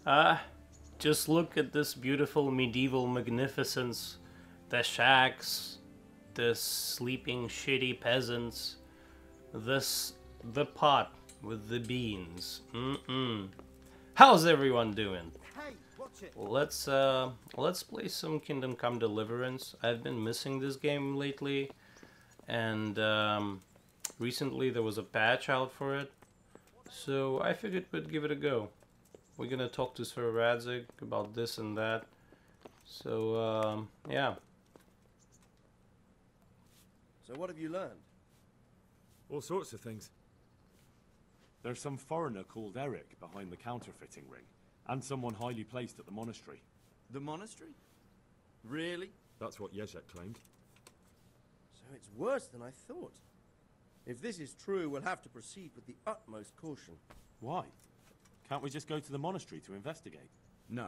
Ah, just look at this beautiful medieval magnificence. The shacks, the sleeping shitty peasants, the pot with the beans. How's everyone doing? Hey, watch it. Let's play some Kingdom Come Deliverance. I've been missing this game lately, and recently there was a patch out for it, so I figured we'd give it a go. We're gonna talk to Sir Radzig about this and that. So yeah. So what have you learned? All sorts of things. There's some foreigner called Eric behind the counterfeiting ring, and someone highly placed at the monastery. The monastery? Really? That's what Jezek claimed. So it's worse than I thought. If this is true, we'll have to proceed with the utmost caution. Why? Can't we just go to the monastery to investigate? No.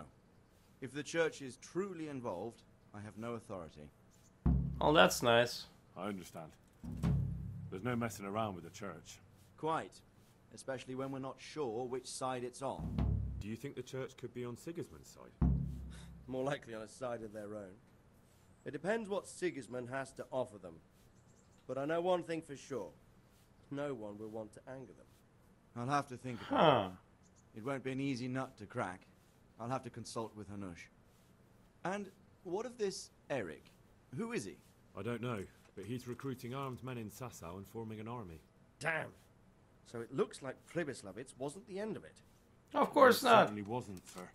If the church is truly involved, I have no authority. Oh, that's nice. I understand. There's no messing around with the church. Quite. Especially when we're not sure which side it's on. Do you think the church could be on Sigismund's side? More likely on a side of their own. It depends what Sigismund has to offer them. But I know one thing for sure. No one will want to anger them. I'll have to think about it. It won't be an easy nut to crack. I'll have to consult with Hanush. And what of this Eric? Who is he? I don't know, but he's recruiting armed men in Sasau and forming an army. Damn. So it looks like Pribyslavitz wasn't the end of it. Of course It not. certainly wasn't, sir.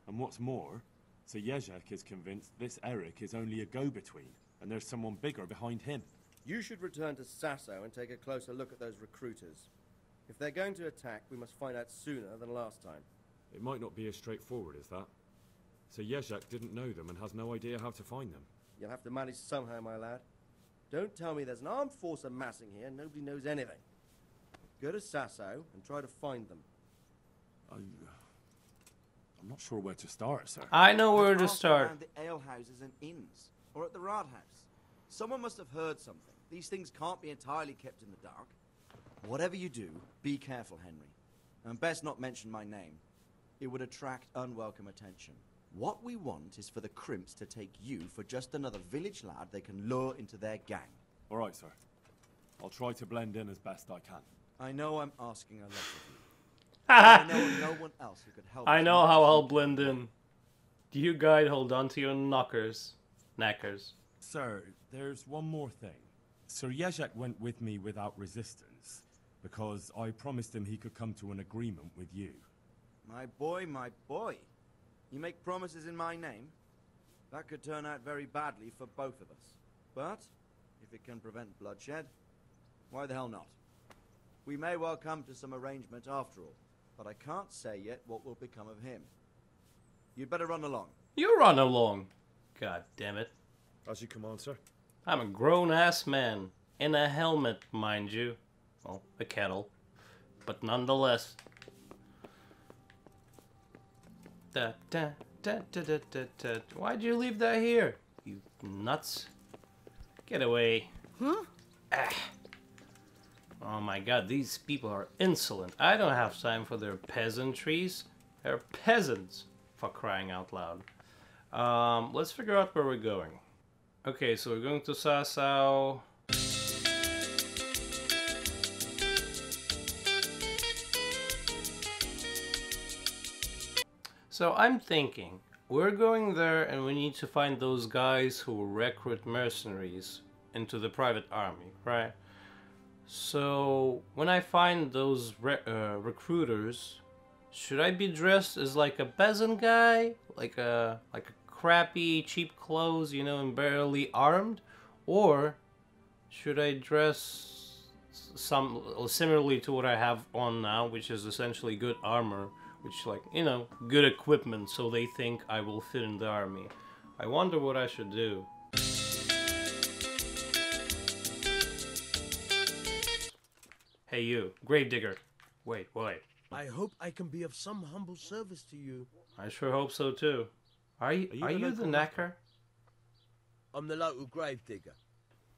And what's more, Sir Jezek is convinced this Eric is only a go-between, and there's someone bigger behind him. You should return to Sasau and take a closer look at those recruiters. If they're going to attack, we must find out sooner than last time. It might not be as straightforward as that. Sir Jezek didn't know them and has no idea how to find them. You'll have to manage somehow, my lad. Don't tell me there's an armed force amassing here and nobody knows anything. Go to Sasau and try to find them. I'm not sure where to start, sir. I know where to Ask start. around the alehouses and inns, or at the Rathaus. Someone must have heard something. These things can't be entirely kept in the dark. Whatever you do, be careful, Henry. And best not mention my name. It would attract unwelcome attention. What we want is for the crimps to take you for just another village lad they can lure into their gang. All right, sir. I'll try to blend in as best I can. I know I'm asking a lot of you. I know no one else who could help. I know how I'll blend in. You guys hold on to your knackers. Sir, there's one more thing. Sir Jezek went with me without resistance, because I promised him he could come to an agreement with you. My boy, my boy. You make promises in my name? That could turn out very badly for both of us. But, if it can prevent bloodshed, why the hell not? We may well come to some arrangement after all, but I can't say yet what will become of him. You'd better run along. You run along. God damn it. As you command, sir. I'm a grown-ass man. In a helmet, mind you. Well, a kettle. But nonetheless. Da, da, da, da, da, da, da. Why'd you leave that here? You nuts. Get away. Huh? Ah. Oh my god, these people are insolent. I don't have time for their peasantries. They're peasants, for crying out loud. Let's figure out where we're going. Okay, so we're going to Sasau. So I'm thinking, we're going there and we need to find those guys who recruit mercenaries into the private army, right? So when I find those recruiters, should I be dressed as like a peasant guy, like a crappy cheap clothes, you know, and barely armed, or should I dress some similarly to what I have on now, which is essentially good armor, which, like, you know, good equipment, so they think I will fit in the army? I wonder what I should do. Hey you, gravedigger. Wait. I hope I can be of some humble service to you. I sure hope so too. Are you the knacker? I'm the local gravedigger.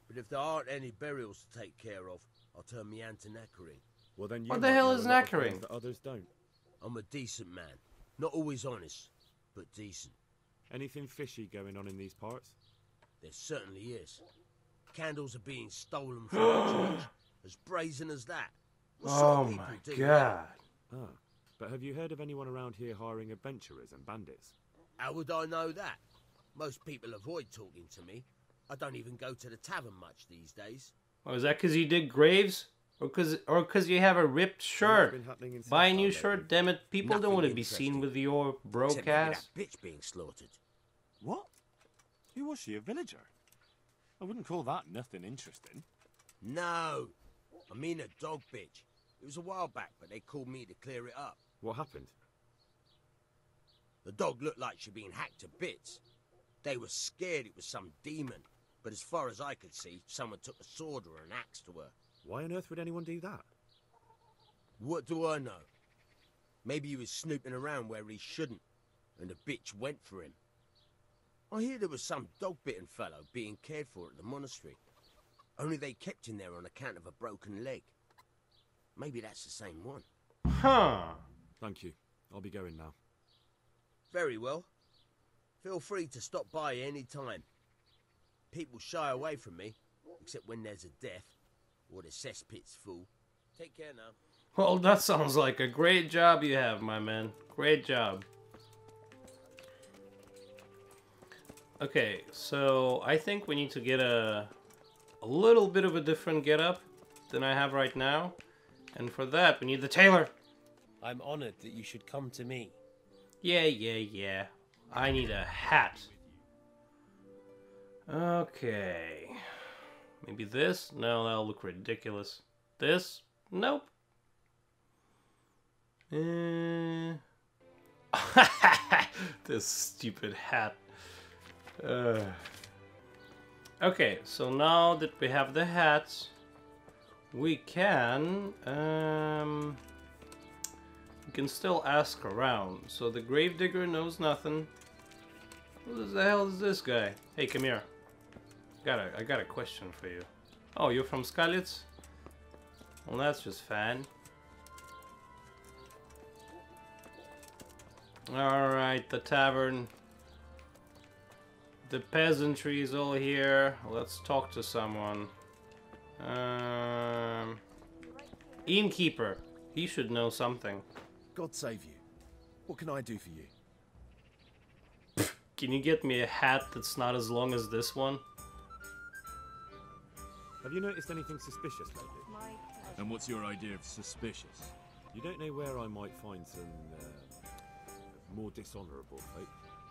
But if there aren't any burials to take care of, I'll turn me hand to knackering. Well, then you What the might hell know is a lot of things knackering? that others don't. I'm a decent man. Not always honest, but decent. Anything fishy going on in these parts? There certainly is. Candles are being stolen from the church, as brazen as that. What sort Oh of people my do god. Ah, but have you heard of anyone around here hiring adventurers and bandits? How would I know that? Most people avoid talking to me. I don't even go to the tavern much these days. Oh, is that because you dig graves? Or cause you have a ripped shirt? Been happening in Buy a Sasau new lately? shirt, damn it. People don't Nothing want to be seen interesting. with your broke Except maybe ass. that bitch being slaughtered. What? Who was she, a villager? I wouldn't call that nothing interesting. No, I mean a dog bitch. It was a while back, but they called me to clear it up. What happened? The dog looked like she'd been hacked to bits. They were scared it was some demon, but as far as I could see, someone took a sword or an axe to her. Why on earth would anyone do that? What do I know? Maybe he was snooping around where he shouldn't, and the bitch went for him. I hear there was some dog-bitten fellow being cared for at the monastery. Only they kept him there on account of a broken leg. Maybe that's the same one. Huh. Thank you. I'll be going now. Very well. Feel free to stop by any time. People shy away from me, except when there's a death, or the cesspit's full. Take care now. Well, that sounds like a great job you have, my man. Great job. Okay, so I think we need to get a little bit of a different getup than I have right now. And for that, we need the tailor. I'm honored that you should come to me. Yeah. I need a hat. Okay. Maybe this? No, that'll look ridiculous. This? Nope. This stupid hat. Okay, so now that we have the hats, we can still ask around. So the gravedigger knows nothing. Who the hell is this guy? Hey, come here. I got a question for you. Oh, you're from Skalitz? Well, that's just fine. Alright, the tavern. The peasantry is all here. Let's talk to someone. Innkeeper. He should know something. God save you. What can I do for you? Can you get me a hat that's not as long as this one? Have you noticed anything suspicious lately? And what's your idea of suspicious? You don't know where I might find some more dishonourable folk?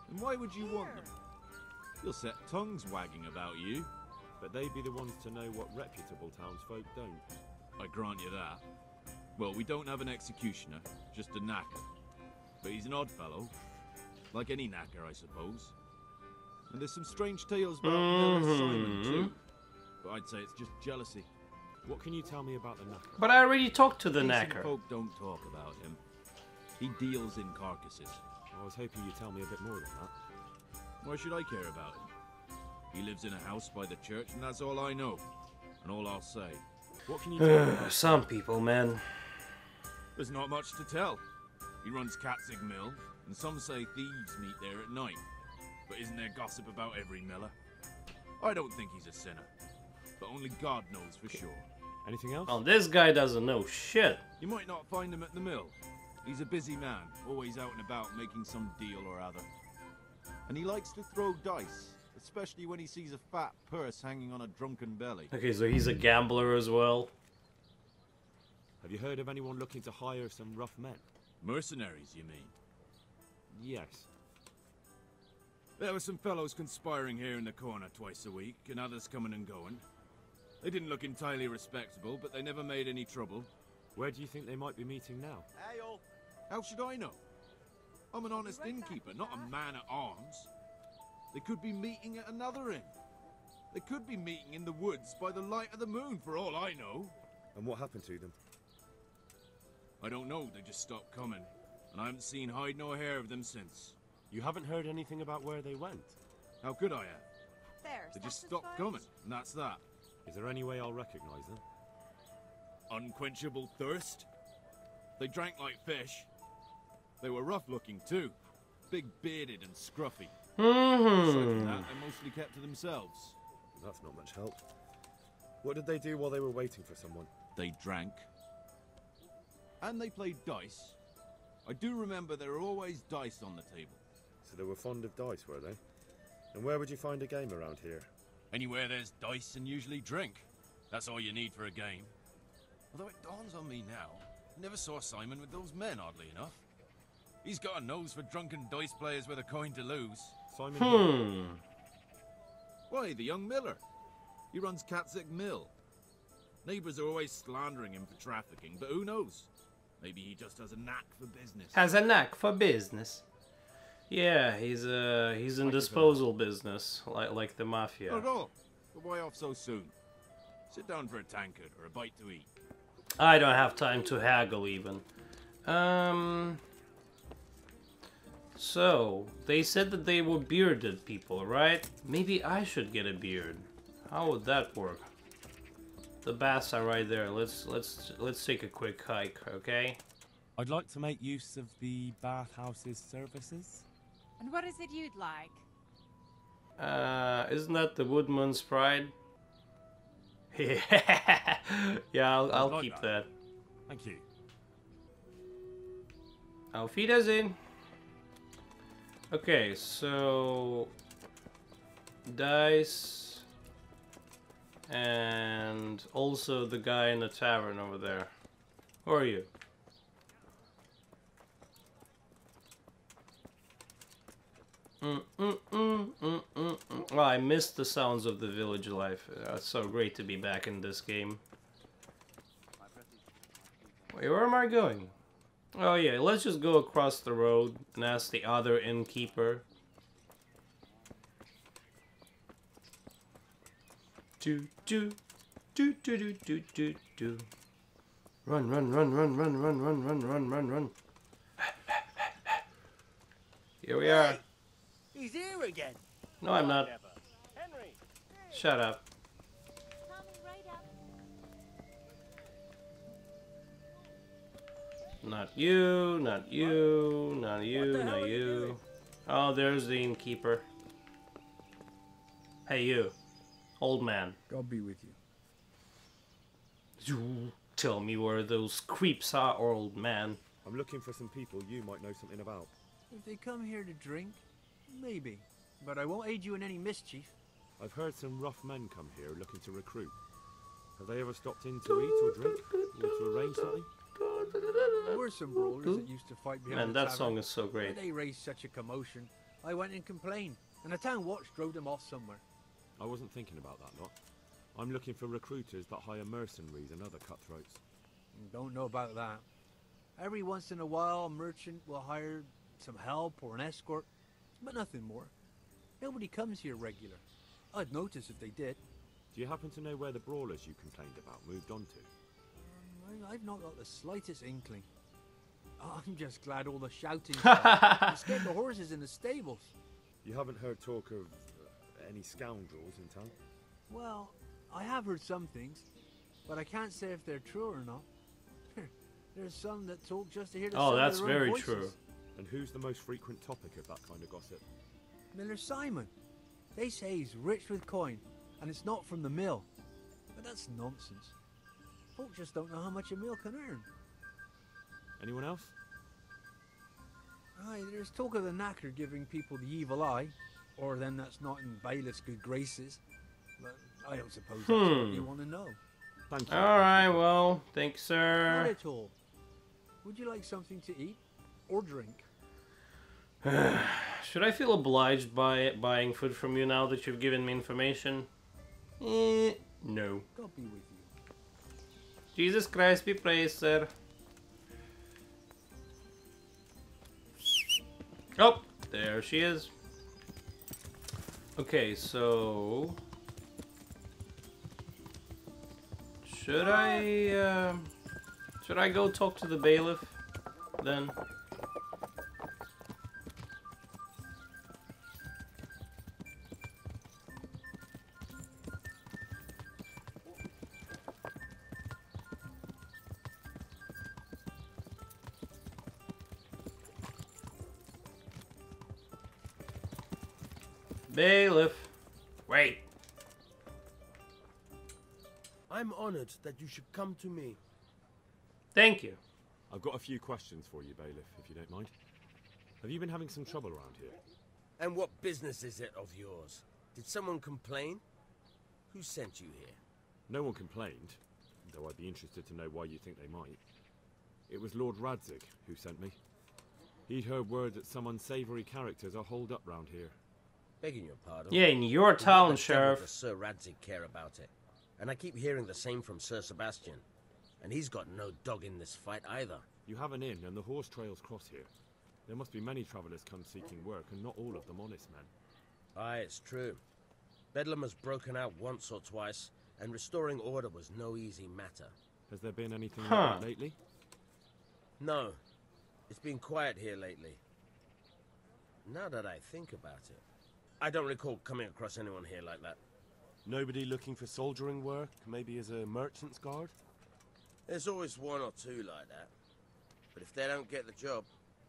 And why would you want them? You'll set tongues wagging about you. But they'd be the ones to know what reputable townsfolk don't. I grant you that. Well, we don't have an executioner, just a knacker. But he's an odd fellow. Like any knacker, I suppose. And there's some strange tales about Miller Simon, too. But I'd say it's just jealousy. What can you tell me about the knacker? But I already talked to the Decent knacker. folk don't talk about him. He deals in carcasses. I was hoping you'd tell me a bit more than that. Why should I care about him? He lives in a house by the church, and that's all I know. And all I'll say. What can you tell me about Some people, man. There's not much to tell. He runs Katzig Mill, and some say thieves meet there at night. But isn't there gossip about every miller? I don't think he's a sinner. But only God knows for sure. anything else? Oh, this guy doesn't know shit. You might not find him at the mill. He's a busy man, always out and about making some deal or other. And he likes to throw dice, especially when he sees a fat purse hanging on a drunken belly. Okay, so he's a gambler as well. Have you heard of anyone looking to hire some rough men? Mercenaries, you mean? Yes. There were some fellows conspiring here in the corner twice a week, and others coming and going. They didn't look entirely respectable, but they never made any trouble. Where do you think they might be meeting now? Hey, all. How should I know? I'm an honest innkeeper, not a man-at-arms. They could be meeting at another inn. They could be meeting in the woods by the light of the moon, for all I know. And what happened to them? I don't know, they just stopped coming. And I haven't seen hide nor hair of them since. You haven't heard anything about where they went? How could I have? They just stopped coming, and that's that. Is there any way I'll recognize them? Unquenchable thirst? They drank like fish. They were rough looking too. Big bearded and scruffy. Mm-hmm. Aside from that, they mostly kept to themselves. That's not much help. What did they do while they were waiting for someone? They drank. And they played dice. I do remember there were always dice on the table. So they were fond of dice, were they? And where would you find a game around here? Anywhere there's dice and usually drink. That's all you need for a game. Although it dawns on me now, I never saw Simon with those men, oddly enough. He's got a nose for drunken dice players with a coin to lose. Simon. Why, the young miller. He runs Catzick Mill. Neighbours are always slandering him for trafficking, but who knows? Maybe he just has a knack for business. Has a knack for business. Yeah, he's in disposal business, like the mafia. Not at all. But why off so soon? Sit down for a tankard or a bite to eat. I don't have time to haggle even. So, they said that they were bearded people, right? Maybe I should get a beard. How would that work? The baths are right there. Let's take a quick hike, okay? I'd like to make use of the bathhouse's services. And what is it you'd like? Isn't that the Woodman's Pride? Yeah, I'll like keep that. Thank you. Auf Wiedersehen. Okay, so dice and also the guy in the tavern over there. Who are you? Oh, I missed the sounds of the village life. It's so great to be back in this game. Wait, where am I going? Oh yeah, let's just go across the road and ask the other innkeeper. Do do do do do do do do. Run, run, run, run, run, run, run, run, run, run, run. Here we are. He's here again. No, I'm not. Shut up. Not you, not you, not you, not you. Oh, there's the innkeeper. Hey, you. Old man. God be with you. You tell me where those creeps are, old man. I'm looking for some people you might know something about. If they come here to drink, maybe. But I won't aid you in any mischief. I've heard some rough men come here looking to recruit. Have they ever stopped in to eat or drink? Or to arrange something? There were some brawlers that used to fight behind Man, the that tavern. song is so great. They raised such a commotion. I went and complained, and the town watch drove them off somewhere. I wasn't thinking about that lot. I'm looking for recruiters that hire mercenaries and other cutthroats. Don't know about that. Every once in a while, a merchant will hire some help or an escort, but nothing more. Nobody comes here regular. I'd notice if they did. Do you happen to know where the brawlers you complained about moved on to? I've not got the slightest inkling. I'm just glad all the shouting stopped. Scared the horses in the stables. You haven't heard talk of any scoundrels in town? Well, I have heard some things, but I can't say if they're true or not. There's some that talk just to hear the sound that's of their own very voices. true. And who's the most frequent topic of that kind of gossip? Miller Simon. They say he's rich with coin, and it's not from the mill. But that's nonsense. Folk just don't know how much a mill can earn. Anyone else? Aye, there's talk of the knacker giving people the evil eye, or them that's not in bailiff's good graces. But I don't suppose that's what you want to know. Thank you. Alright, well, thanks, Not sir. at all. Would you like something to eat or drink? Should I feel obliged by buying food from you now that you've given me information? No. God be with you. Jesus Christ be praised, sir. Oh, there she is. Okay, so should I go talk to the bailiff then? Bailiff. Wait. I'm honored that you should come to me. Thank you. I've got a few questions for you, Bailiff, if you don't mind. Have you been having some trouble around here? And what business is it of yours? Did someone complain? Who sent you here? No one complained, though I'd be interested to know why you think they might. It was Lord Radzig who sent me. He'd heard word that some unsavory characters are holed up round here. Begging your pardon? Yeah, in your What town, the devil Sheriff. does Sir Radzig care about it? And I keep hearing the same from Sir Sebastian. And he's got no dog in this fight either. You have an inn, and the horse trails cross here. There must be many travellers come seeking work, and not all of them honest men. Aye, it's true. Bedlam has broken out once or twice, and restoring order was no easy matter. Has there been anything like that lately? No. It's been quiet here lately. Now that I think about it, I don't recall coming across anyone here like that. Nobody looking for soldiering work, maybe as a merchant's guard? There's always one or two like that. But if they don't get the job,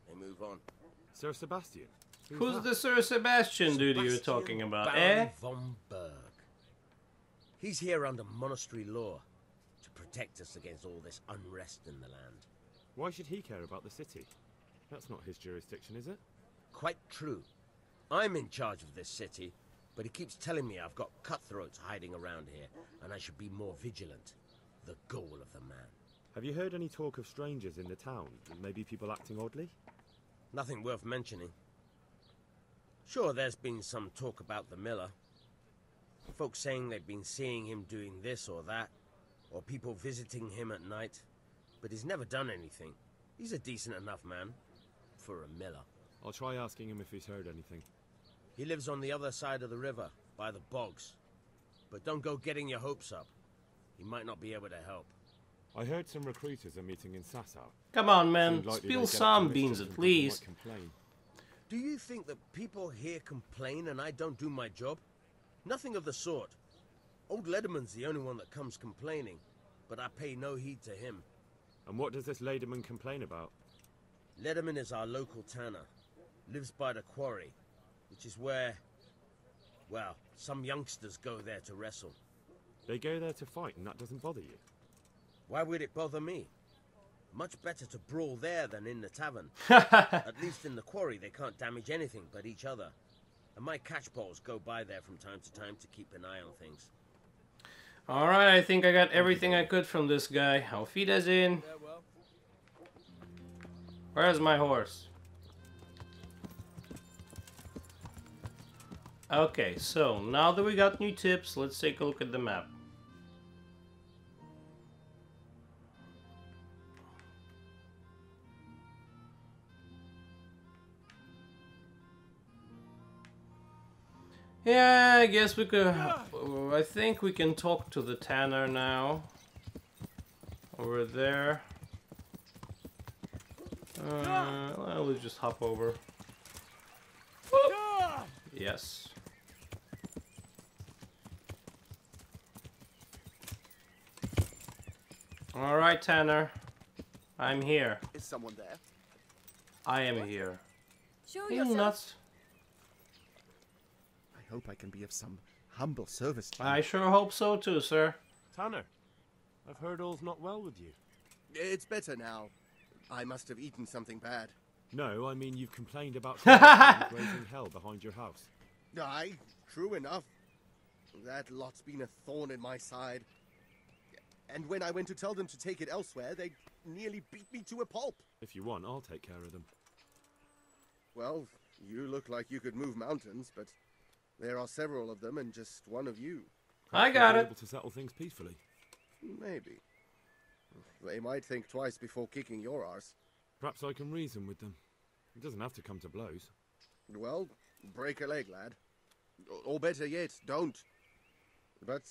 they move on. Sir Sebastian? Who's the Sir Sebastian dude you're talking about, Baron von Berg. He's here under Monastery law to protect us against all this unrest in the land. Why should he care about the city? That's not his jurisdiction, is it? Quite true. I'm in charge of this city, but he keeps telling me I've got cutthroats hiding around here, and I should be more vigilant. The goal of the man. Have you heard any talk of strangers in the town, and maybe people acting oddly? Nothing worth mentioning. Sure, there's been some talk about the miller. Folks saying they've been seeing him doing this or that, or people visiting him at night, but he's never done anything. He's a decent enough man for a miller. I'll try asking him if he's heard anything. He lives on the other side of the river, by the bogs. But don't go getting your hopes up. He might not be able to help. I heard some recruiters are meeting in Sasau. Come on, man. Seemed likely Spill they'd get some up to beans mischief at and people least. might complain. Do you think that people here complain and I don't do my job? Nothing of the sort. Old Lederman's the only one that comes complaining, but I pay no heed to him. And what does this Lederman complain about? Lederman is our local tanner. Lives by the quarry, which is where, well, some youngsters go there to wrestle. They go there to fight and that doesn't bother you? Why would it bother me? Much better to brawl there than in the tavern. At least in the quarry they can't damage anything but each other. And my catchballs go by there from time to time to keep an eye on things. Alright, I think I got everything I could from this guy. Auf Wiedersehen. Where's my horse? Okay, so now that we got new tips, let's take a look at the map. Yeah, I guess we could... I think we can talk to the tanner now. Over there. Well, let's just hop over. Whoop. Yes. Alright, Tanner. I'm here. Is someone there? I am here. Show Are you yourself. nuts? I hope I can be of some humble service to you. I sure hope so too, sir. Tanner, I've heard all's not well with you. It's better now. I must have eaten something bad. No, I mean you've complained about raising hell behind your house. Aye, true enough. That lot's been a thorn in my side. And when I went to tell them to take it elsewhere, they nearly beat me to a pulp. If you want, I'll take care of them. Well, you look like you could move mountains, but there are several of them and just one of you. I got You'll it. be able to settle things peacefully. Maybe. They might think twice before kicking your arse. Perhaps I can reason with them. It doesn't have to come to blows. Well, break a leg, lad. Or better yet, don't. But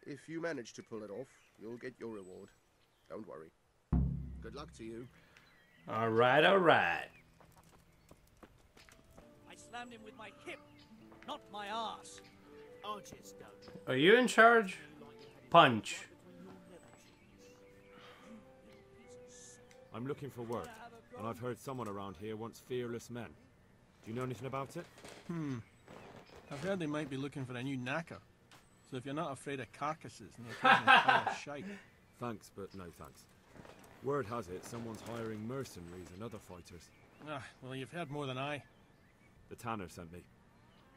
if you manage to pull it off, you'll get your reward. Don't worry. Good luck to you. Alright, alright. I slammed him with my hip, not my ass. Archers don't. Are you in charge? Punch. I'm looking for work, and I've heard someone around here wants fearless men. Do you know anything about it? I've heard they might be looking for a new knacker. So if you're not afraid of carcasses and the occasional pile of shite. Thanks, but no thanks. Word has it, someone's hiring mercenaries and other fighters. Ah, well, you've heard more than I. The tanner sent me.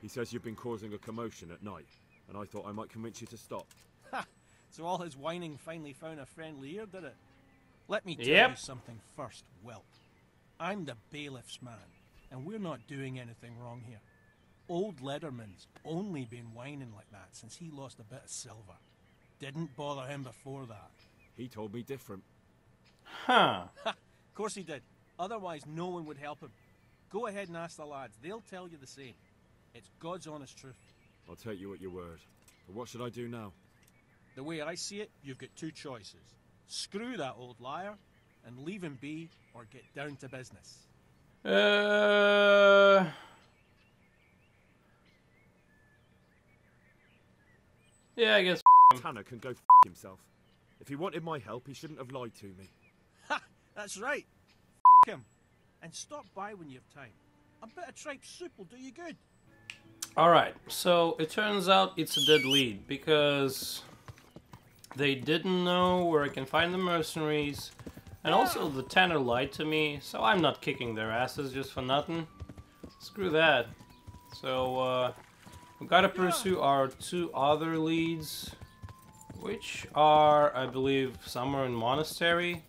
He says you've been causing a commotion at night, and I thought I might convince you to stop. Ha! So all his whining finally found a friendly ear, did it? Let me tell you something first, Whelp. I'm the bailiff's man, and we're not doing anything wrong here. Old Lederman's only been whining like that since he lost a bit of silver. Didn't bother him before that. He told me different. Huh. Ha! Of course he did. Otherwise no one would help him. Go ahead and ask the lads. They'll tell you the same. It's God's honest truth. I'll take you at your word. But what should I do now? The way I see it, you've got two choices. Screw that old liar and leave him be, or get down to business. Yeah, I guess Tanner can go himself. If he wanted my help, he shouldn't have lied to me. Ha! That's right. Him. And stop by when you have time. A bit of tripe soup will do you good. Alright, so it turns out it's a dead lead because they didn't know where I can find the mercenaries, and also the tanner lied to me, so I'm not kicking their asses just for nothing. Screw that. So we gotta pursue our two other leads, which are, I believe, somewhere in Monastery.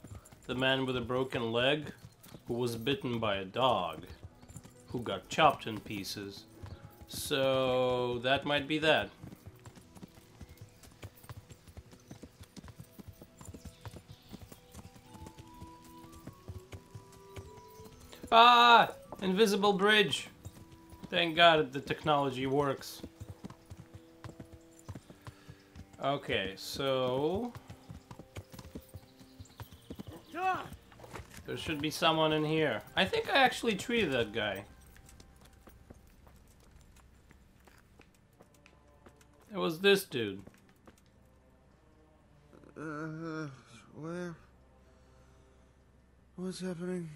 The man with a broken leg who was bitten by a dog who got chopped in pieces. So that might be that. Ah! Invisible bridge! Thank God the technology works. Okay, so there should be someone in here. I think I actually treated that guy. It was this dude. Where? What's happening?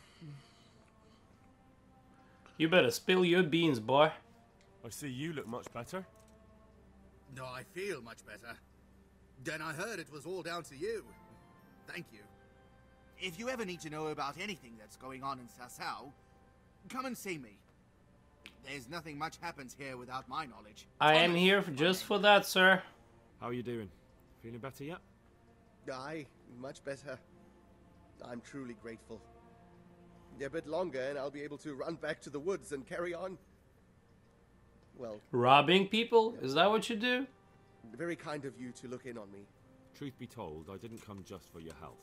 You better spill your beans, boy. I see you look much better. No, I feel much better. Then I heard it was all down to you. Thank you. If you ever need to know about anything that's going on in Sasau, come and see me. There's nothing much happens here without my knowledge. I am here just for that, sir. How are you doing? Feeling better yet? Aye, much better. I'm truly grateful. A bit longer and I'll be able to run back to the woods and carry on. Well... Robbing people? Is that what you do? Very kind of you to look in on me. Truth be told, I didn't come just for your health.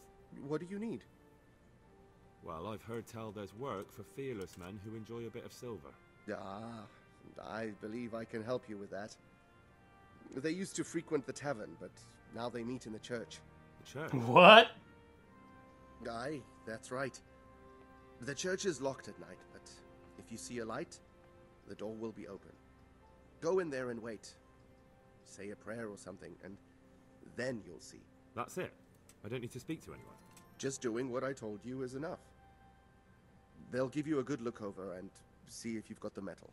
What do you need? Well, I've heard tell there's work for fearless men who enjoy a bit of silver. Ah, I believe I can help you with that. They used to frequent the tavern, but now they meet in the church. The church? What? Aye, that's right. The church is locked at night, but if you see a light, the door will be open. Go in there and wait. Say a prayer or something, and then you'll see. That's it? I don't need to speak to anyone? Just doing what I told you is enough. They'll give you a good look over and see if you've got the metal.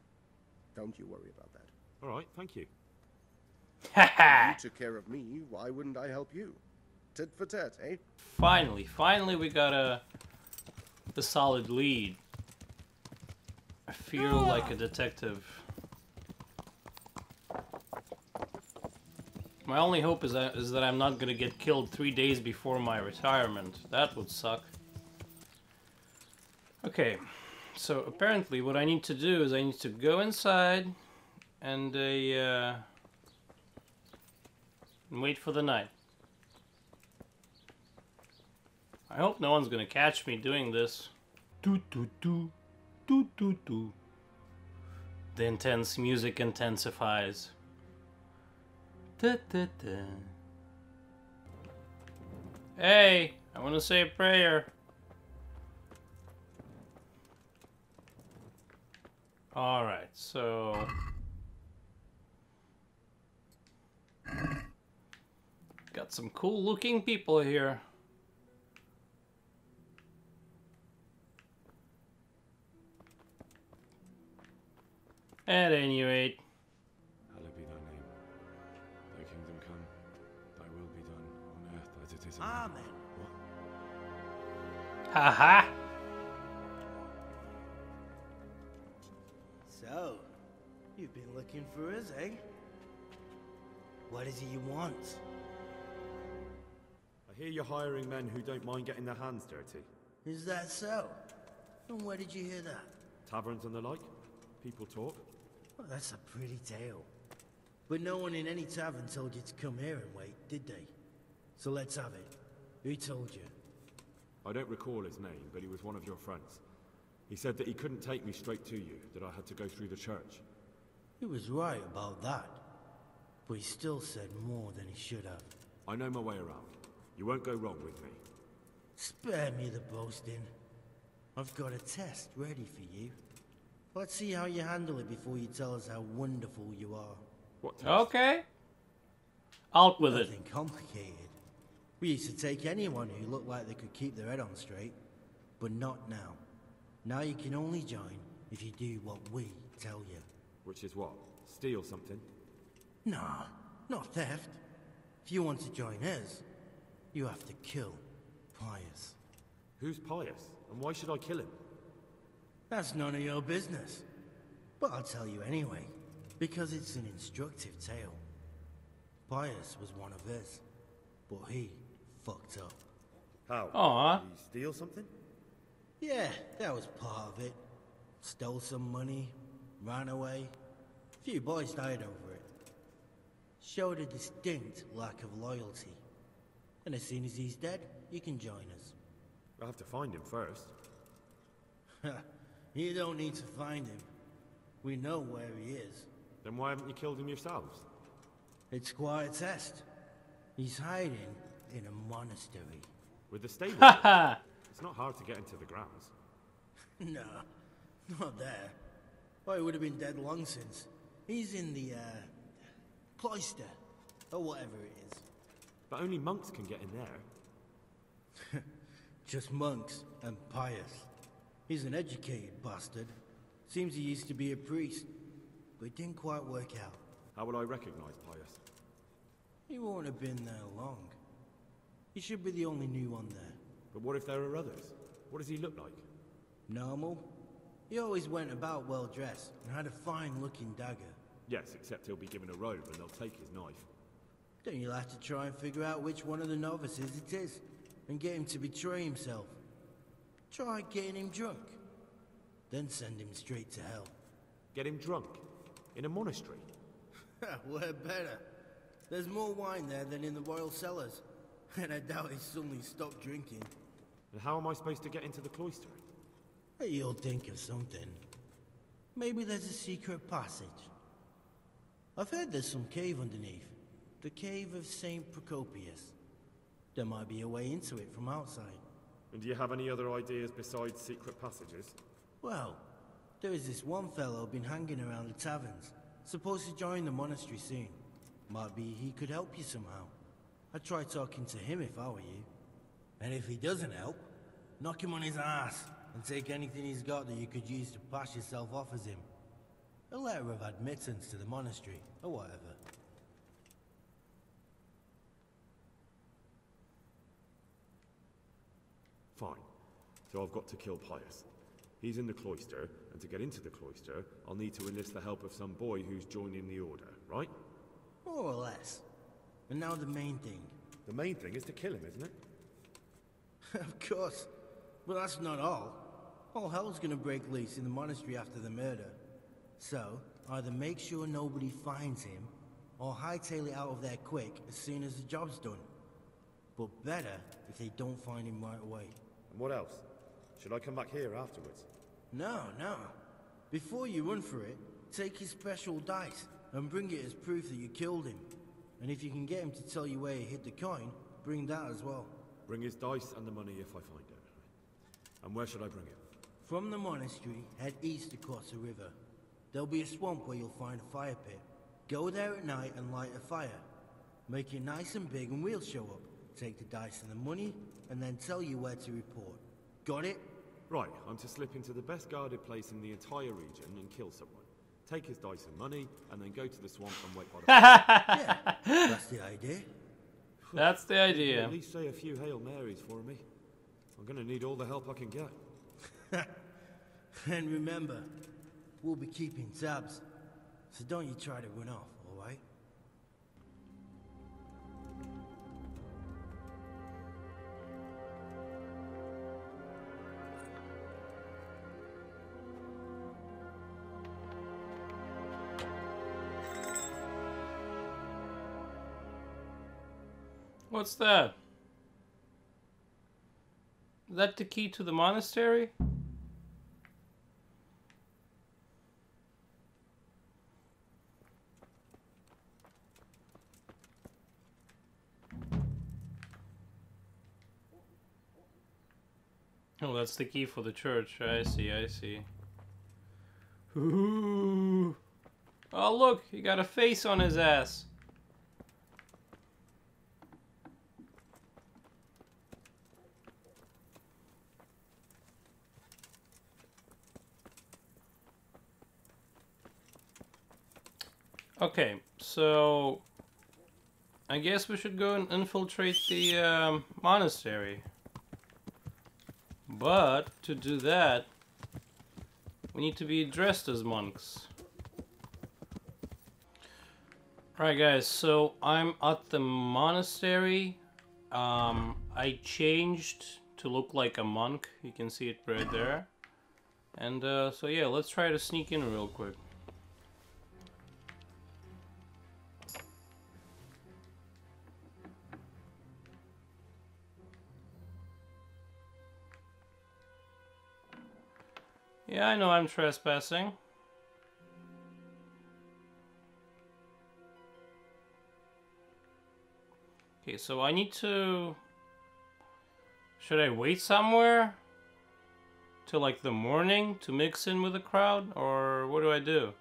Don't you worry about that. Alright, thank you. You took care of me, why wouldn't I help you? Tit for tat, eh? Finally we got a solid lead. I feel like a detective. My only hope is that I'm not gonna get killed 3 days before my retirement. That would suck. Okay, so apparently what I need to do is I need to go inside and wait for the night. I hope no one's gonna catch me doing this. Do do do do do do. The intense music intensifies. Da, da, da. Hey, I want to say a prayer. All right, so got some cool-looking people here. At any rate, Amen. Haha. So, you've been looking for us, eh? What is it you want? I hear you're hiring men who don't mind getting their hands dirty. Is that so? And where did you hear that? Taverns and the like? People talk? Well, that's a pretty tale. But no one in any tavern told you to come here and wait, did they? So let's have it. Who told you? I don't recall his name, but he was one of your friends. He said that he couldn't take me straight to you, that I had to go through the church. He was right about that. But he still said more than he should have. I know my way around. You won't go wrong with me. Spare me the boasting. I've got a test ready for you. Let's see how you handle it before you tell us how wonderful you are. What test? Okay. Out with it. Nothing complicated. We used to take anyone who looked like they could keep their head on straight, but not now. Now you can only join if you do what we tell you. Which is what? Steal something? Nah, not theft. If you want to join us, you have to kill Pius. Who's Pius? And why should I kill him? That's none of your business. But I'll tell you anyway, because it's an instructive tale. Pius was one of us, but he fucked up. How? Aww. Did he steal something? Yeah, that was part of it. Stole some money, ran away. A few boys died over it. Showed a distinct lack of loyalty. And as soon as he's dead, you can join us. I'll have to find him first. You don't need to find him. We know where he is. Then why haven't you killed him yourselves? It's quite a test. He's hiding in a monastery. With the stable? It's not hard to get into the grounds. No, not there. Well, he would have been dead long since. He's in the, cloister, or whatever it is. But only monks can get in there. Just monks and Pius. He's an educated bastard. Seems he used to be a priest, but it didn't quite work out. How would I recognize Pius? He won't have been there long. He should be the only new one there. But what if there are others? What does he look like? Normal. He always went about well dressed and had a fine-looking dagger. Yes, except he'll be given a robe and they'll take his knife. Then you'll have to try and figure out which one of the novices it is, and get him to betray himself. Try getting him drunk. Then send him straight to hell. Get him drunk? In a monastery? Where better? There's more wine there than in the royal cellars. And I doubt he suddenly stopped drinking. And how am I supposed to get into the cloister? You'll think of something. Maybe there's a secret passage. I've heard there's some cave underneath. The cave of St. Procopius. There might be a way into it from outside. And do you have any other ideas besides secret passages? Well, there is this one fellow been hanging around the taverns. Supposed to join the monastery soon. Might be he could help you somehow. I'd try talking to him if I were you. And if he doesn't help, knock him on his ass and take anything he's got that you could use to pass yourself off as him. A letter of admittance to the monastery, or whatever. Fine. So I've got to kill Pius. He's in the cloister, and to get into the cloister, I'll need to enlist the help of some boy who's joining the order, right? More or less. And now the main thing. The main thing is to kill him, isn't it? Of course. But that's not all. All hell's gonna break loose in the monastery after the murder. So, either make sure nobody finds him, or hightail it out of there quick as soon as the job's done. But better if they don't find him right away. And what else? Should I come back here afterwards? No. Before you run for it, take his special dice and bring it as proof that you killed him. And if you can get him to tell you where he hid the coin, bring that as well. Bring his dice and the money if I find it. And where should I bring it? From the monastery, head east across the river. There'll be a swamp where you'll find a fire pit. Go there at night and light a fire. Make it nice and big and we'll show up. Take the dice and the money, and then tell you where to report. Got it? Right, I'm to slip into the best guarded place in the entire region and kill someone. Take his dice and money, and then go to the swamp and wait by the Yeah, that's the idea. That's the You idea. can at least say a few Hail Marys for me. I'm gonna need all the help I can get. And remember, we'll be keeping tabs. So don't you try to run off, alright? What's that? Is that the key to the monastery? Oh, that's the key for the church. I see, I see. Ooh. Oh, look, he got a face on his ass. Okay, so I guess we should go and infiltrate the monastery. But to do that, we need to be dressed as monks. Alright guys, so I'm at the monastery. I changed to look like a monk. You can see it right there. And so yeah, let's try to sneak in real quick. Yeah, I know I'm trespassing. Okay, so I need to... Should I wait somewhere? Till like the morning to mix in with the crowd? Or what do I do?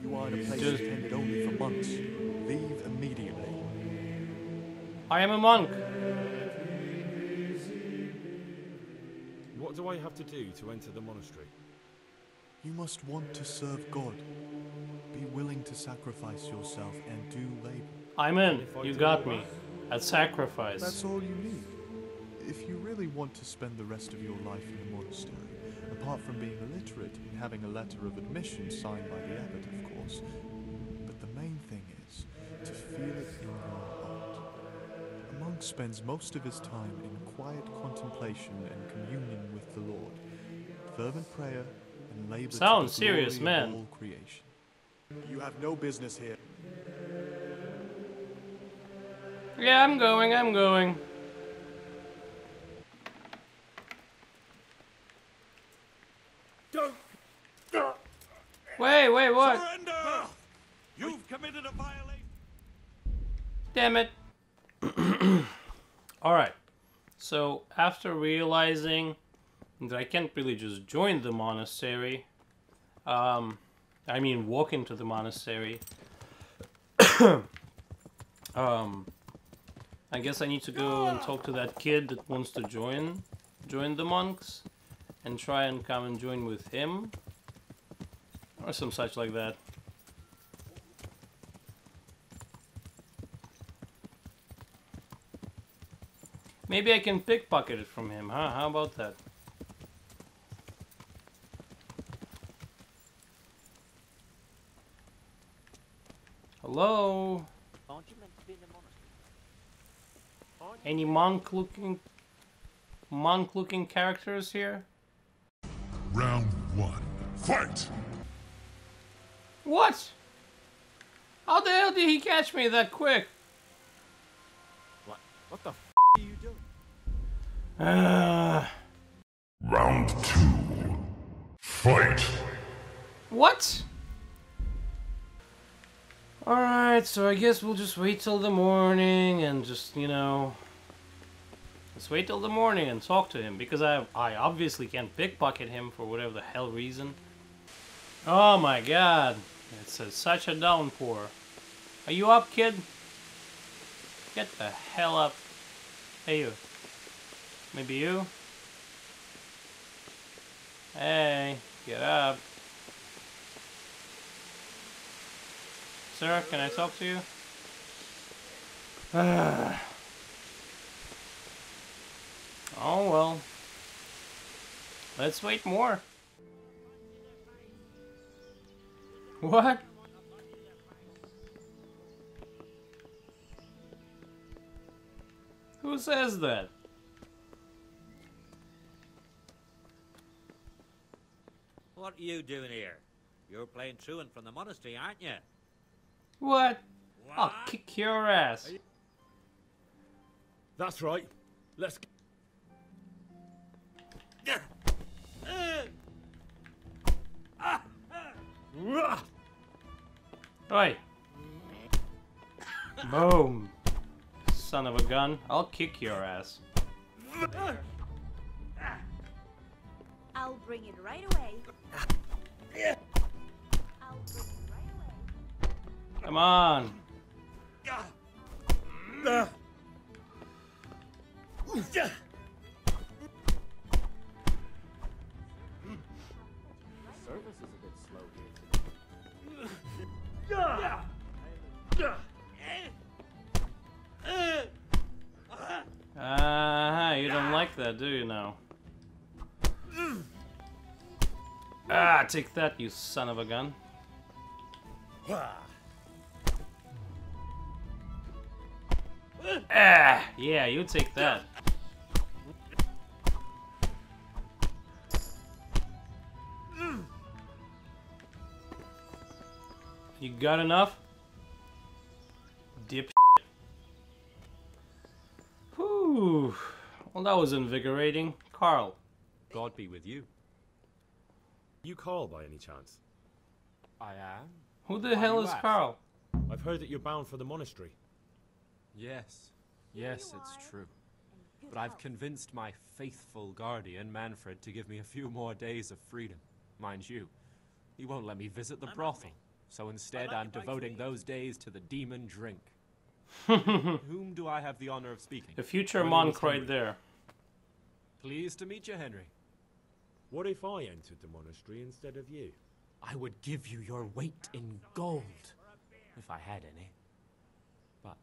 You are in a place intended only for monks. Leave immediately. I am a monk. What do I have to do to enter the monastery? You must want to serve God. Be willing to sacrifice yourself and do labor. I'm in. You got me. At sacrifice. That's all you need. If you really want to spend the rest of your life in the monastery, apart from being illiterate and having a letter of admission signed by the abbot, of course, but the main thing is to feel it in your heart. A monk spends most of his time in quiet contemplation and communion with the Lord, fervent prayer and labor Sounds to the glory serious, of man. all creation. You have no business here. Yeah, I'm going. Wait, what? Surrender! You've committed a violation. Damn it. Alright. So, after realizing that I can't really just join the monastery, I mean walk into the monastery, I guess I need to go and talk to that kid that wants to join the monks, and try and come and join with him, or some such like that. Maybe I can pickpocket it from him, huh? How about that? Hello? Aren't you meant to be in the monastery? Any monk-looking characters here? Round 1. Fight! What? How the hell did he catch me that quick? What the f are you doing? Round 2. Fight! What? Alright, so I guess we'll just wait till the morning and just, you know... Let's wait till the morning and talk to him, because I obviously can't pickpocket him for whatever the hell reason. Oh my god, it's such a downpour. Are you up, kid? Get the hell up. Hey, you. Maybe you? Hey, get up. Sir, can I talk to you? Oh well. Let's wait more. What? Who says that? What are you doing here? You're playing truant from the monastery, aren't you? What? I'll kick your ass. That's right. Let's go. Oi. Boom. Son of a gun. I'll kick your ass. I'll bring it right away. I'll bring it right away. Come on. Service is a bit slow here. You don't like that, do you now? Ah, take that, you son of a gun. Ah, yeah, you take that. You got enough? Dip. Whew. Well, that was invigorating. Carl. God be with you. You Carl by any chance? I am. Who the hell is Carl? I've heard that you're bound for the monastery. Yes. Yes, it's true. But I've convinced my faithful guardian, Manfred, to give me a few more days of freedom. Mind you, he won't let me visit the brothel. So instead, I'm devoting those days to the demon drink. Whom do I have the honor of speaking? The future monk right there. Pleased to meet you, Henry. What if I entered the monastery instead of you? I would give you your weight in gold, if I had any. But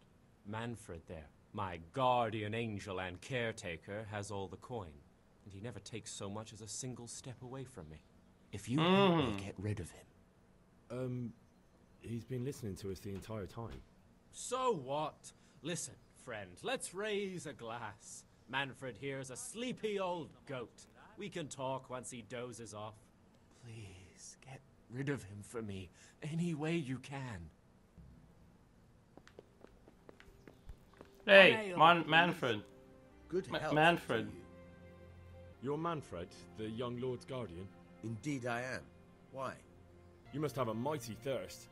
Manfred there, my guardian angel and caretaker, has all the coin, and he never takes so much as a single step away from me. If you help me get rid of him. He's been listening to us the entire time. So what? Listen, friend, let's raise a glass. Manfred here's a sleepy old goat. We can talk once he dozes off. Please, get rid of him for me, any way you can. Hey, Manfred. Good health. Manfred. You're Manfred, the young lord's guardian? Indeed I am. Why? You must have a mighty thirst.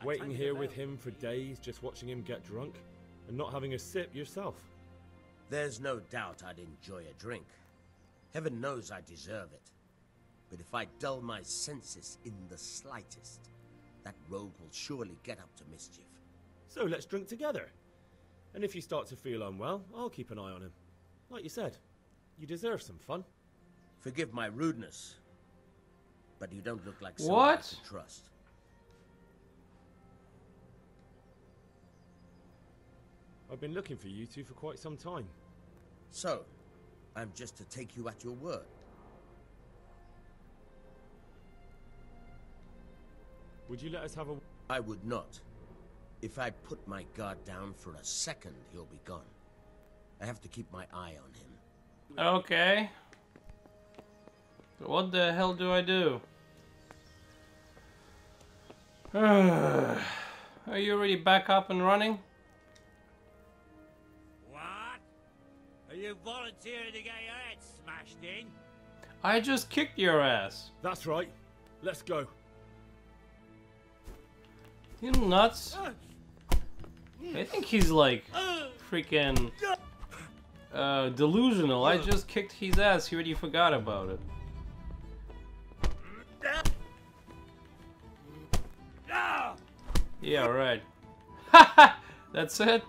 Waiting here with him for days, just watching him get drunk, and not having a sip yourself. There's no doubt I'd enjoy a drink. Heaven knows I deserve it. But if I dull my senses in the slightest, that rogue will surely get up to mischief. So let's drink together. And if you start to feel unwell, I'll keep an eye on him. Like you said, you deserve some fun. Forgive my rudeness, but you don't look like someone I can trust. I've been looking for you two for quite some time. So, I'm just to take you at your word. Would you let us have a... I would not. If I put my guard down for a second, he'll be gone. I have to keep my eye on him. Okay. What the hell do I do? Are you already back up and running? Are you volunteering to get your head smashed in? I just kicked your ass. That's right. Let's go. You nuts? I think he's like freaking delusional. I just kicked his ass. He already forgot about it. Yeah, right. That's it?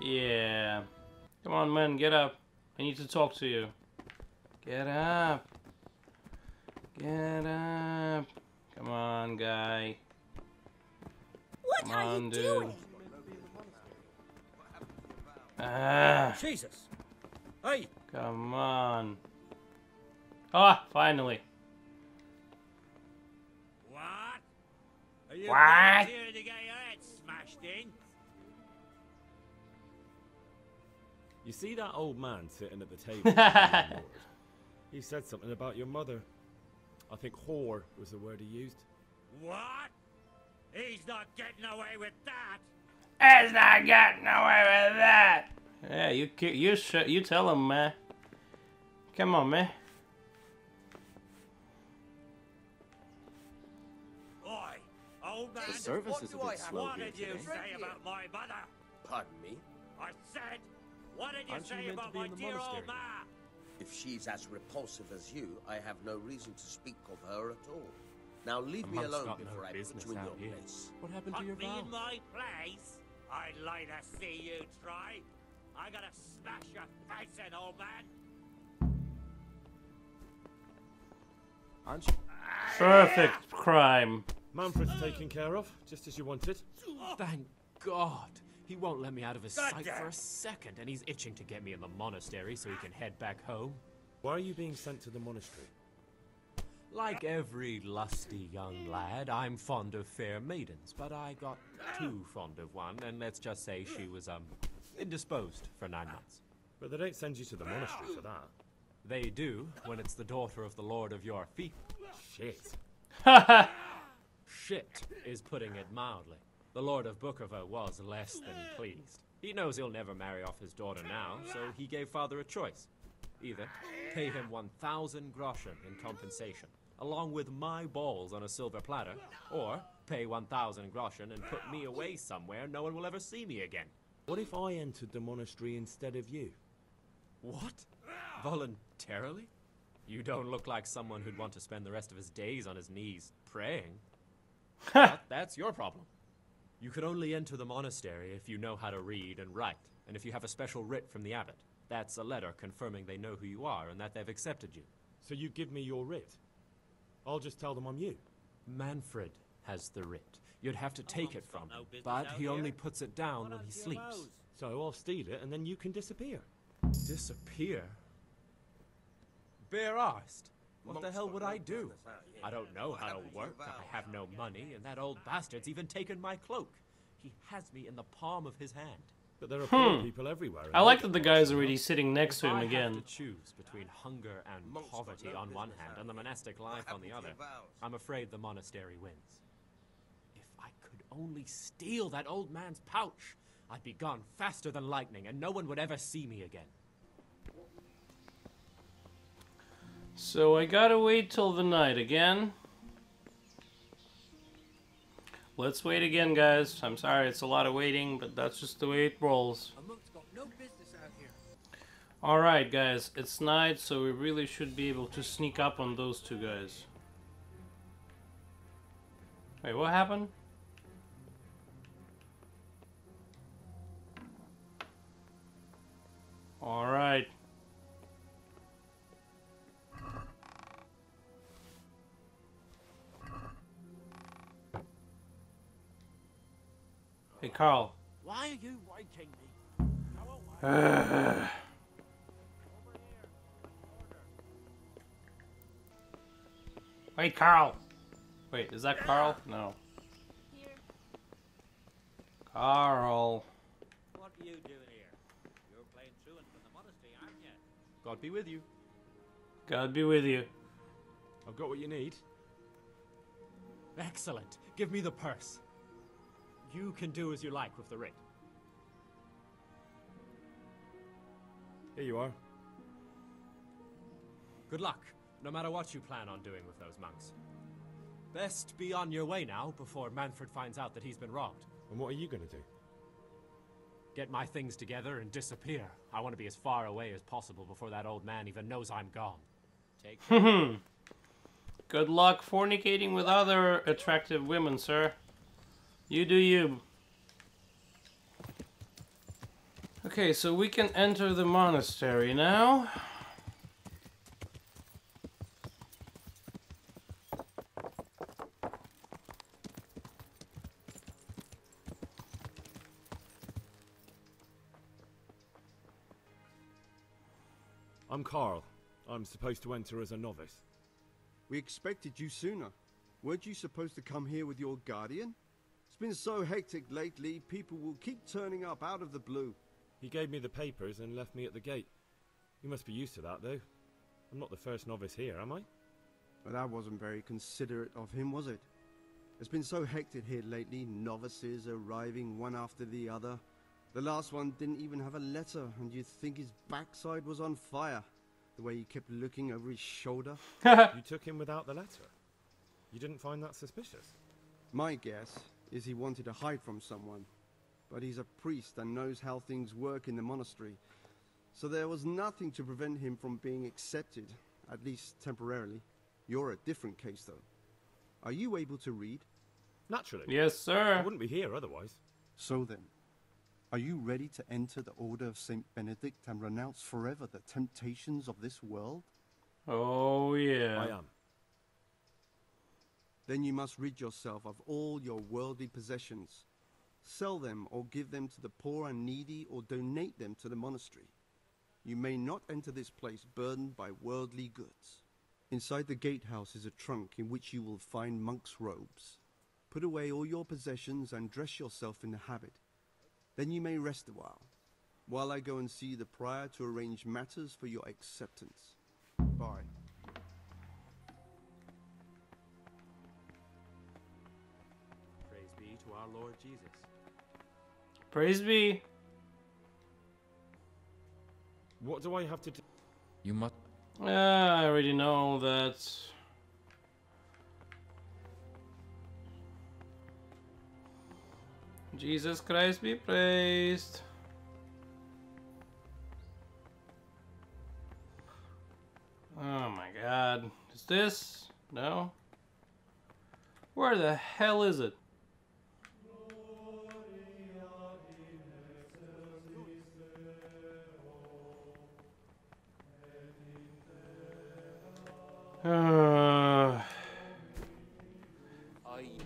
Yeah. Come on, man, get up. I need to talk to you. Get up. Get up. Come on, guy. What Come are on, you dude. doing? Ah. Jesus. Hey. Come on. Ah, finally. What? Are you What? volunteering to get your head smashed in? You see that old man sitting at the table? with the landlord? He said something about your mother. I think whore was the word he used. What? He's not getting away with that. He's not getting away with that. Yeah, you tell him, man. Come on, man. Oi, old man. The service is a bit slow What here did you today. say about my mother? Pardon me? I said, what did you Aren't you say meant to about be my in the dear old monastery? ma? If she's as repulsive as you, I have no reason to speak of her at all. Now leave me monk's alone got no before I put business you in out your here. place. What happened to Put your me vow? in my place? I'd like to see you try. I gotta smash your face in, old man. Aren't you? Perfect crime. Manfred's taken care of, just as you wanted. Thank God. He won't let me out of his sight Goddamn. for a second, and he's itching to get me in the monastery so he can head back home. Why are you being sent to the monastery? Like every lusty young lad, I'm fond of fair maidens, but I got too fond of one, and let's just say she was, indisposed for 9 months. But they don't send you to the monastery for that. They do, when it's the daughter of the lord of your fief. Shit. Shit is putting it mildly. The Lord of Bookover was less than pleased. He knows he'll never marry off his daughter now, so he gave father a choice. Either pay him 1,000 groschen in compensation, along with my balls on a silver platter, or pay 1,000 groschen and put me away somewhere no one will ever see me again. What if I entered the monastery instead of you? What? Voluntarily? You don't look like someone who'd want to spend the rest of his days on his knees praying. But that's your problem. You can only enter the monastery if you know how to read and write, and if you have a special writ from the abbot. That's a letter confirming they know who you are and that they've accepted you. So you give me your writ? I'll just tell them I'm you. Manfred has the writ. You'd have to take it from him, but out he here. only puts it down when he sleeps. So I'll steal it and then you can disappear. Disappear? Bare-arsed? What the hell would I do? I don't know how to work, I have no money, and that old bastard's even taken my cloak. He has me in the palm of his hand. But there are poor people everywhere. I like that the guy's already sitting next to him If I again. have to choose between hunger and poverty on one hand and the monastic life on the other, I'm afraid the monastery wins. If I could only steal that old man's pouch, I'd be gone faster than lightning and no one would ever see me again. So I gotta wait till the night again. Let's wait again, guys. I'm sorry, it's a lot of waiting, but that's just the way it rolls. A monk's got no business out here. Alright, guys, it's night, so we really should be able to sneak up on those two guys. Wait, what happened? Alright. Hey, Carl. Why are you waking me? Wait, Carl. Wait, is that Carl? No. Carl. What are you doing here? You're playing truant from the monastery, aren't you? God be with you. God be with you. I've got what you need. Excellent. Give me the purse. You can do as you like with the writ. Here you are. Good luck, no matter what you plan on doing with those monks. Best be on your way now before Manfred finds out that he's been robbed. And what are you going to do? Get my things together and disappear. I want to be as far away as possible before that old man even knows I'm gone. Take care. Good luck fornicating with other attractive women, sir. You do you. Okay, so we can enter the monastery now. I'm Carl. I'm supposed to enter as a novice. We expected you sooner. Weren't you supposed to come here with your guardian? It's been so hectic lately, people will keep turning up out of the blue. He gave me the papers and left me at the gate. You must be used to that, though. I'm not the first novice here, am I? But that wasn't very considerate of him, was it? It's been so hectic here lately, novices arriving one after the other. The last one didn't even have a letter, and you'd think his backside was on fire. The way he kept looking over his shoulder. You took him without the letter? You didn't find that suspicious? My guess is he wanted to hide from someone. But he's a priest and knows how things work in the monastery. So there was nothing to prevent him from being accepted, at least temporarily. You're a different case, though. Are you able to read? Naturally. Yes, sir. I wouldn't be here otherwise. So then, are you ready to enter the Order of St. Benedict and renounce forever the temptations of this world? Oh, yeah. I am. Then you must rid yourself of all your worldly possessions. Sell them or give them to the poor and needy or donate them to the monastery. You may not enter this place burdened by worldly goods. Inside the gatehouse is a trunk in which you will find monk's robes. Put away all your possessions and dress yourself in the habit. Then you may rest a while I go and see the prior to arrange matters for your acceptance. Bye. Praise be to our Lord Jesus. Praise be. What do I have to do? You must... I already know that. Jesus Christ be praised. Oh my god. Is this? No? Where the hell is it?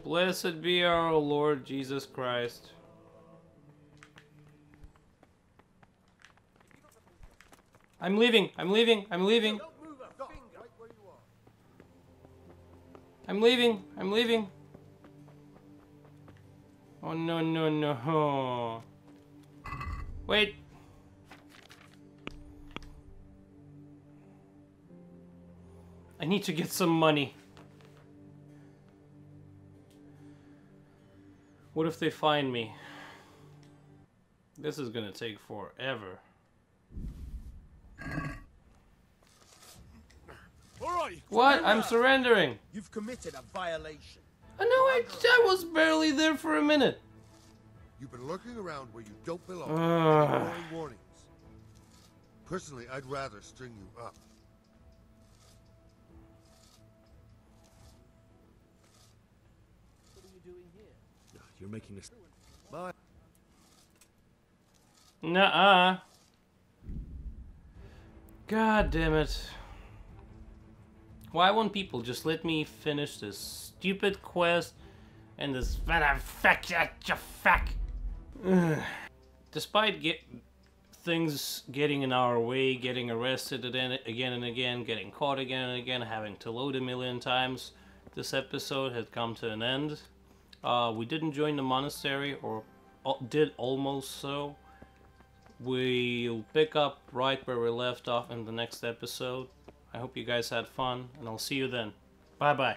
Blessed be our Lord Jesus Christ. I'm leaving. I'm leaving. I'm leaving. I'm leaving. I'm leaving. Oh no no no. Wait. I need to get some money. What if they find me? This is gonna take forever. Alright. What? I'm surrendering. You've committed a violation. I know I was barely there for a minute. You've been lurking around where you don't belong, ignoring warnings. Personally, I'd rather string you up. What are you doing here? You're making this... Bye. Nuh-uh. God damn it. Why won't people just let me finish this stupid quest and this fuck? Despite things getting in our way, getting arrested again and again, getting caught again and again, having to load a million times, this episode had come to an end. We didn't join the monastery, or did almost so. We'll pick up right where we left off in the next episode. I hope you guys had fun, and I'll see you then. Bye-bye.